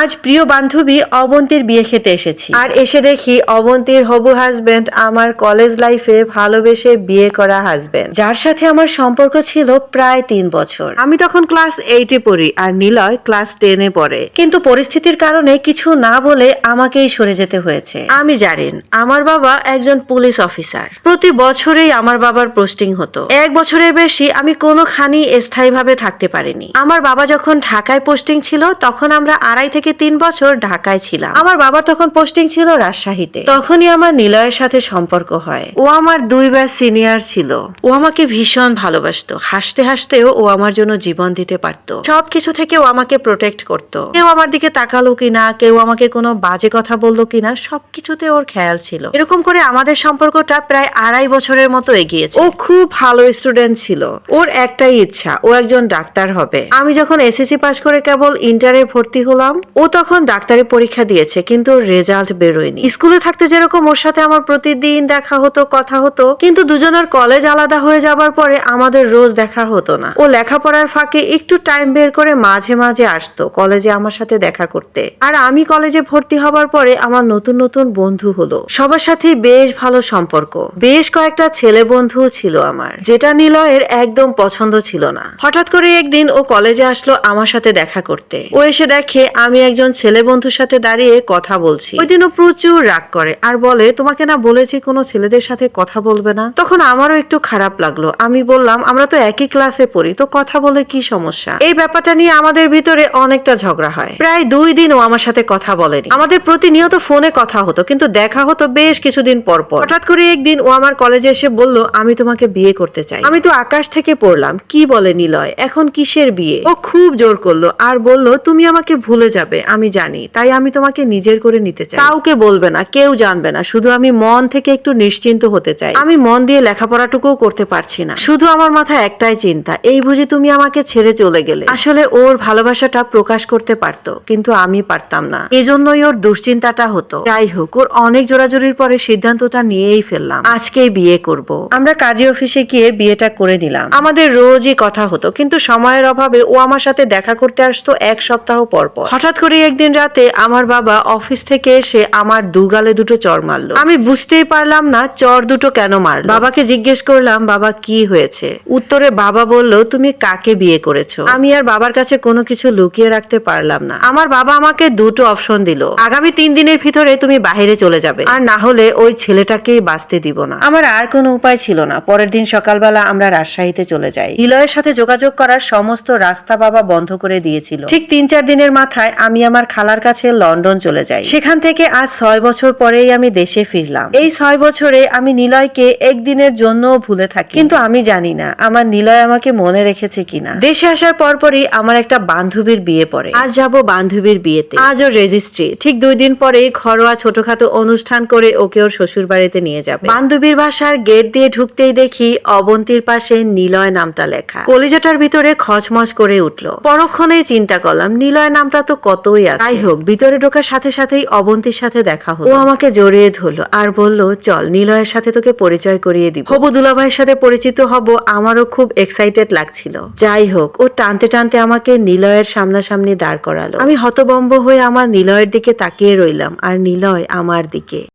আজ প্রিয় বান্ধবী অবন্তীর বিয়ে খেতে এসেছি, আর এসে দেখি অবন্তীর হবু হাজবেন্ড আমার কলেজ লাইফে ভালোবেসে বিয়ে করা হাজবেন্ড, যার সাথে আমার সম্পর্ক ছিল প্রায় 3 বছর। আমি তখন ক্লাস 8-এ পড়ি আর নিলয় ক্লাস 10-এ পড়ে, কিন্তু পরিস্থিতির কারণে কিছু না বলে আমাকেই সরে যেতে হয়েছে। আমি জানেন আমার বাবা একজন পুলিশ অফিসার, প্রতি বছরেই আমার বাবার পোস্টিং হতো। 1 বছরের বেশি আমি কোনোখানি স্থায়ীভাবে থাকতে পারিনি। আমার বাবা যখন ঢাকায় পোস্টিং ছিল তখন আমরা 2.5 থেকে 3 বছর ঢাকায় ছিলাম। আমার বাবা তখন পোস্টিং ছিল রাজশাহীতে। তখনই আমার নিলয়ের সাথে সম্পর্ক হয়। ও আমার 2 ব্যাচ সিনিয়র ছিল। ও আমাকে ভীষণ ভালোবাসতো। হাসতে হাসতেও ও আমার জন্য জীবন দিতে পারতো। সবকিছু থেকে ও আমাকে প্রোটেক্ট করতো। কেউ আমার দিকে তাকালো কিনা, কেউ আমাকে কোনো বাজে কথা বললো কিনা, সবকিছুতে ওর খেয়াল ছিল। এরকম করে আমাদের সম্পর্কটা প্রায় 2.5 বছরের মতো এগিয়েছে। ও খুব ভালো স্টুডেন্ট ছিল। ওর একটাই ইচ্ছা, ও একজন ডাক্তার হবে। আমি যখন এসএসসি পাস করে কেবল ইন্টারে ভর্তি হলাম, ও তখন ডাক্তারি পরীক্ষা দিয়েছে, কিন্তু রেজাল্ট বেরোয়নি। স্কুলে থাকতে যেরকম ওর সাথে আমার প্রতিদিন দেখা হতো, কথা হতো, কিন্তু দুজনের কলেজ আলাদা হয়ে যাবার পরে আমাদের রোজ দেখা হতো না। ও লেখাপড়ার ফাঁকে একটু টাইম বের করে মাঝে মাঝে আসতো কলেজে আমার সাথে দেখা করতে। আর আমি কলেজে ভর্তি হবার পরে আমার নতুন নতুন বন্ধু হলো। সবার সাথে বেশ ভালো সম্পর্ক। বেশ কয়েকটা ছেলে বন্ধুও ছিল আমার, যেটা নিলয়ের একদম পছন্দ ছিল না। হঠাৎ করে একদিন ও কলেজে আসলো আমার সাথে দেখা করতে। ও এসে দেখে আমি একজন ছেলে বন্ধুর সাথে দাঁড়িয়ে কথা বলছি। ওই দিনও প্রচুর রাগ করে আর বলে, তোমাকে না বলেছি কোনো ছেলেদের সাথে কথা বলবে না? তখন আমারও একটু খারাপ লাগলো। আমি বললাম, আমরা তো একই ক্লাসে পড়ি, তো কথা বলে কি সমস্যা? এই ব্যাপারটা নিয়ে আমাদের ভিতরে অনেকটা ঝগড়া হয়। প্রায় 2 দিন ও আমার সাথে কথা বলেনি। আমাদের প্রতিনিয়ত ফোনে কথা হতো, কিন্তু দেখা হতো বেশ কিছুদিন পর পর। হঠাৎ করে একদিন ও আমার কলেজে এসে বলল, আমি তোমাকে বিয়ে করতে চাই। আমি তো আকাশ থেকে পড়লাম, কি বলে নিলয়, এখন কিসের বিয়ে? ও খুব জোর করলো আর বলল, তুমি আমাকে ভুলে যাবে আমি জানি, তাই আমি তোমাকে নিজের করে নিতে চাই। কাউকে বলবে না, কেউ জানবে না, শুধু আমি মন থেকে একটু নিশ্চিন্ত হতে চাই। আমি মন দিয়ে লেখাপড়াটুকুও করতে পারছি না, শুধু আমার মাথায় একটাই চিন্তা, এই বুঝি তুমি আমাকে ছেড়ে চলে গেলে। আসলে ওর ভালোবাসাটা প্রকাশ করতে পারতো, কিন্তু আমি পারতাম না, এজন্যই ওর দুশ্চিন্তাটা হতো। যাই হোক, ওর অনেক জোরাজোরির পরে সিদ্ধান্তটা নিয়েই ফেললাম, আজকেই বিয়ে করব। আমরা কাজী অফিসে গিয়ে বিয়েটা করে নিলাম। আমাদের রোজই কথা হতো, কিন্তু সময়ের অভাবে ও আমার সাথে দেখা করতে আসতো 1 সপ্তাহ পর পর। হঠাৎ করে একদিন রাতে আমার বাবা অফিস থেকে এসে আমার 2 গালে 2টো চড় মারলো। আমি বুঝতেই পারলাম না চড় দুটো কেন মারলো। বাবাকে জিজ্ঞেস করলাম, বাবা কি হয়েছে? উত্তরে বাবা বলল, তুমি কাকে বিয়ে করেছো? আমি আর বাবার কাছে কোনো কিছু লুকিয়ে রাখতে পারলাম না। আমার বাবা আমাকে 2টো অপশন দিল, আগামী 3 দিনের ভিতরে তুমি বাইরে চলে যাবে, আর না হলে ওই ছেলেটাকেই বাঁচতে দিব না। আমার আর কোনো উপায় ছিল না। পরের দিন সকালবেলা আমরা রাজশাহীতে চলে যাই। নিলয়ের সাথে যোগাযোগ করার সমস্ত রাস্তা বাবা বন্ধ করে দিয়েছিল। ঠিক 3-4 দিনের মাথায় আমি আমার খালার কাছে লন্ডন চলে যাই। সেখান থেকে আজ 6 বছর পরেই আমি দেশে ফিরলাম। এই 6 বছরে আমি নিলয়কে একদিনের জন্য ভুলে থাকি, কিন্তু আমি জানি না আমার নিলয় আমাকে মনে রেখেছে কিনা। দেশে আসার পরপরই আমার একটা বান্ধবীর বিয়ে পড়ে। আজ যাব বান্ধবীর বিয়েতে। আজ ওর রেজিস্ট্রি। ঠিক 2 দিন পরেই ঘরোয়া ছোটখাটো অনুষ্ঠান করে ওকে ওর শ্বশুর বাড়িতে নিয়ে যাবে। বান্ধবীর বাসার গেট দিয়ে ঢুকতেই দেখি অবন্তীর পাশে নিলয় নামটা লেখা। কলিজাটার ভিতরে খচমচ করে উঠলো। পরক্ষণেই চিন্তা করলাম, নিলয় নামটা তো কতই আছে। যাই হোক, ভিতরে ঢোকার সাথে সাথেই অবন্তীর সাথে দেখা হলো। ও আমাকে জড়িয়ে ধরলো আর বলল, চল নিলয়ের সাথে তোকে পরিচয় করিয়ে দিব। হবু দুলাভাইয়ের সাথে পরিচিত হব। আমারও খুব এক্সাইটেড লাগছিল। যাই হোক, ও টানতে টানতে আমাকে নিলয়ের সামনাসামনি দাঁড় করালো। আমি হতবম্ব হয়ে আমার নিলয়ের দিকে তাকিয়ে রইলাম, আর নিলয় আমার দিকে।